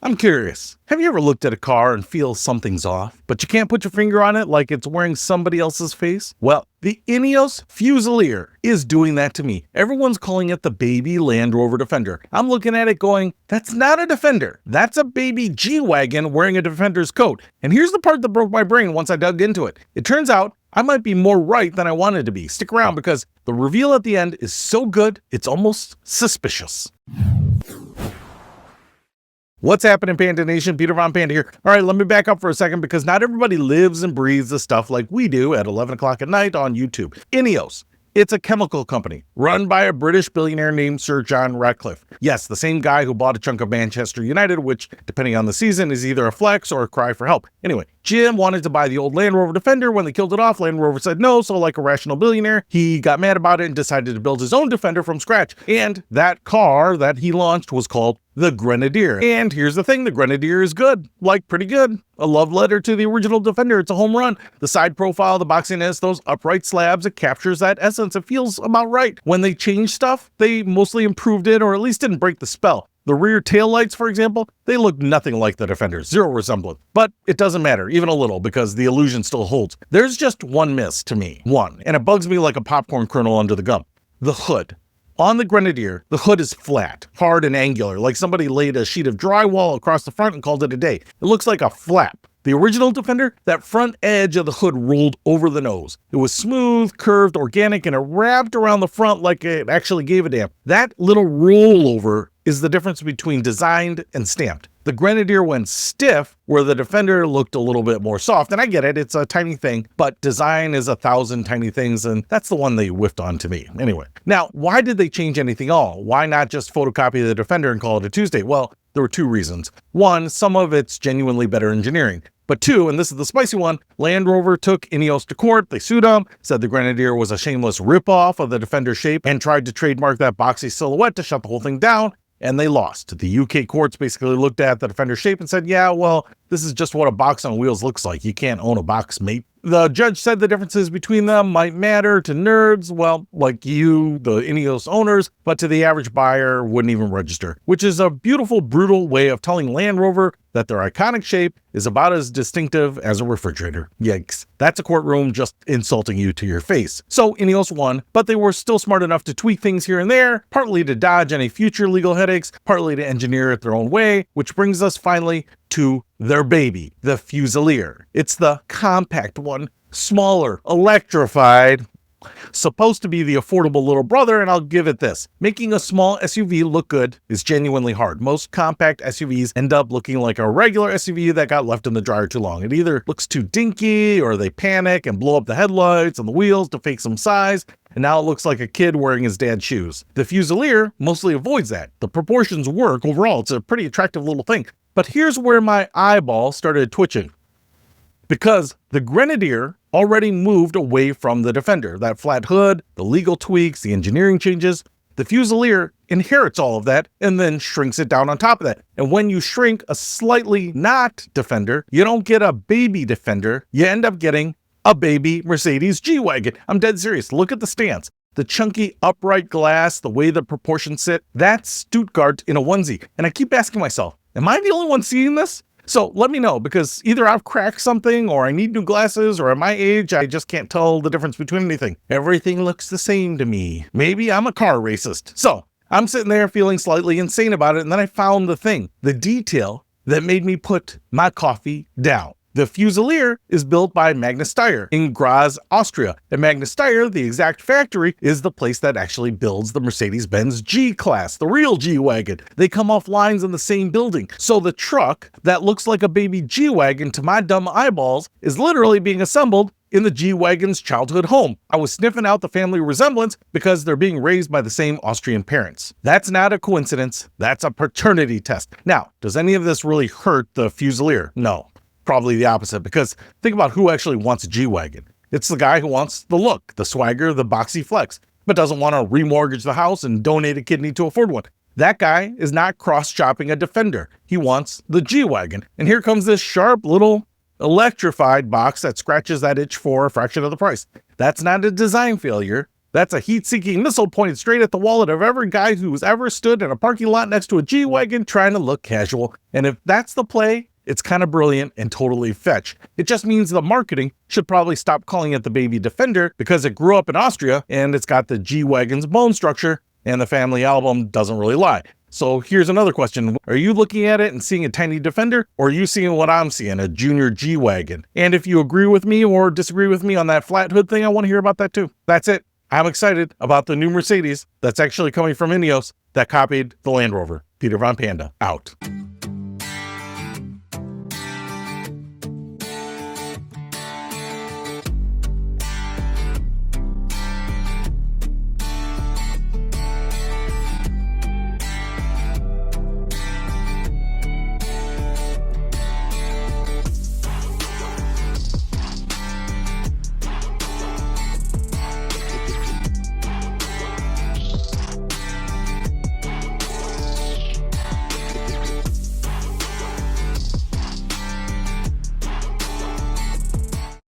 I'm curious, have you ever looked at a car and feel something's off, but you can't put your finger on it like it's wearing somebody else's face? Well, the Ineos Fusilier is doing that to me. Everyone's calling it the baby Land Rover Defender. I'm looking at it going, that's not a Defender. That's a baby G-Wagon wearing a Defender's coat. And here's the part that broke my brain once I dug into it. It turns out I might be more right than I wanted to be. Stick around because the reveal at the end is so good, it's almost suspicious. What's happening, Panda Nation? Peter Von Panda here. All right, let me back up for a second because not everybody lives and breathes the stuff like we do at 11 o'clock at night on YouTube. Ineos. It's a chemical company run by a British billionaire named Sir John Ratcliffe. Yes, the same guy who bought a chunk of Manchester United, which, depending on the season, is either a flex or a cry for help. Anyway, Jim wanted to buy the old Land Rover Defender. When they killed it off, Land Rover said no, so like a rational billionaire, he got mad about it and decided to build his own Defender from scratch. And that car that he launched was called the Grenadier. And here's the thing, the Grenadier is good, like pretty good. A love letter to the original Defender. It's a home run. The side profile, the boxiness, those upright slabs, it captures that essence. It feels about right. When they changed stuff, they mostly improved it or at least didn't break the spell. The rear taillights, for example, they look nothing like the Defender, zero resemblance. But it doesn't matter, even a little, because the illusion still holds. There's just one miss to me, one, and it bugs me like a popcorn kernel under the gum. The hood. On the Grenadier, the hood is flat, hard and angular, like somebody laid a sheet of drywall across the front and called it a day. It looks like a flap. The original Defender, that front edge of the hood rolled over the nose. It was smooth, curved, organic, and it wrapped around the front like it actually gave a damn. That little rollover is the difference between designed and stamped. The Grenadier went stiff, where the Defender looked a little bit more soft. And I get it, it's a tiny thing, but design is 1,000 tiny things, and that's the one they whiffed on to me. Anyway, now, why did they change anything at all? Why not just photocopy the Defender and call it a Tuesday? Well, there were two reasons. One, some of it's genuinely better engineering. But two, and this is the spicy one, Land Rover took Ineos to court. They sued them, said the Grenadier was a shameless ripoff of the Defender shape, and tried to trademark that boxy silhouette to shut the whole thing down. And they lost. The UK courts basically looked at the Defender shape and said, yeah, well, this is just what a box on wheels looks like. You can't own a box, mate. The judge said the differences between them might matter to nerds, well, like you, the Ineos owners, but to the average buyer wouldn't even register, which is a beautiful, brutal way of telling Land Rover that their iconic shape is about as distinctive as a refrigerator. Yikes. That's a courtroom just insulting you to your face. So Ineos won, but they were still smart enough to tweak things here and there, partly to dodge any future legal headaches, partly to engineer it their own way, which brings us finally to their baby, the Fusilier. It's the compact one, smaller, electrified, supposed to be the affordable little brother, and I'll give it this. Making a small SUV look good is genuinely hard. Most compact SUVs end up looking like a regular SUV that got left in the dryer too long. It either looks too dinky, or they panic and blow up the headlights and the wheels to fake some size, and now it looks like a kid wearing his dad's shoes. The Fusilier mostly avoids that. The proportions work overall. It's a pretty attractive little thing. But here's where my eyeball started twitching. Because the Grenadier already moved away from the Defender. That flat hood, the legal tweaks, the engineering changes. The Fusilier inherits all of that and then shrinks it down on top of that. And when you shrink a slightly not Defender, you don't get a baby Defender. You end up getting a baby Mercedes G-Wagon. I'm dead serious. Look at the stance. The chunky upright glass, the way the proportions sit, that's Stuttgart in a onesie. And I keep asking myself, am I the only one seeing this? So let me know, because either I've cracked something, or I need new glasses, or at my age, I just can't tell the difference between anything. Everything looks the same to me. Maybe I'm a car racist. So I'm sitting there feeling slightly insane about it, and then I found the thing, the detail that made me put my coffee down. The Fusilier is built by Magna Steyr in Graz, Austria. And Magna Steyr, the exact factory, is the place that actually builds the Mercedes-Benz G-Class, the real G-Wagon. They come off lines in the same building. So the truck that looks like a baby G-Wagon to my dumb eyeballs is literally being assembled in the G-Wagon's childhood home. I was sniffing out the family resemblance because they're being raised by the same Austrian parents. That's not a coincidence. That's a paternity test. Now, does any of this really hurt the Fusilier? No. Probably the opposite, because think about who actually wants a G-Wagon. It's the guy who wants the look, the swagger, the boxy flex, but doesn't want to remortgage the house and donate a kidney to afford one. That guy is not cross-shopping a Defender. He wants the G-Wagon. And here comes this sharp little electrified box that scratches that itch for a fraction of the price. That's not a design failure. That's a heat-seeking missile pointed straight at the wallet of every guy who's ever stood in a parking lot next to a G-Wagon trying to look casual. And if that's the play, it's kind of brilliant and totally fetch. It just means the marketing should probably stop calling it the baby Defender because it grew up in Austria and it's got the G-Wagon's bone structure, and the family album doesn't really lie. So here's another question. Are you looking at it and seeing a tiny Defender, or are you seeing what I'm seeing, a junior G-Wagon? And if you agree with me or disagree with me on that flat hood thing, I want to hear about that too. That's it. I'm excited about the new Mercedes that's actually coming from Ineos that copied the Land Rover. Peter Von Panda, out.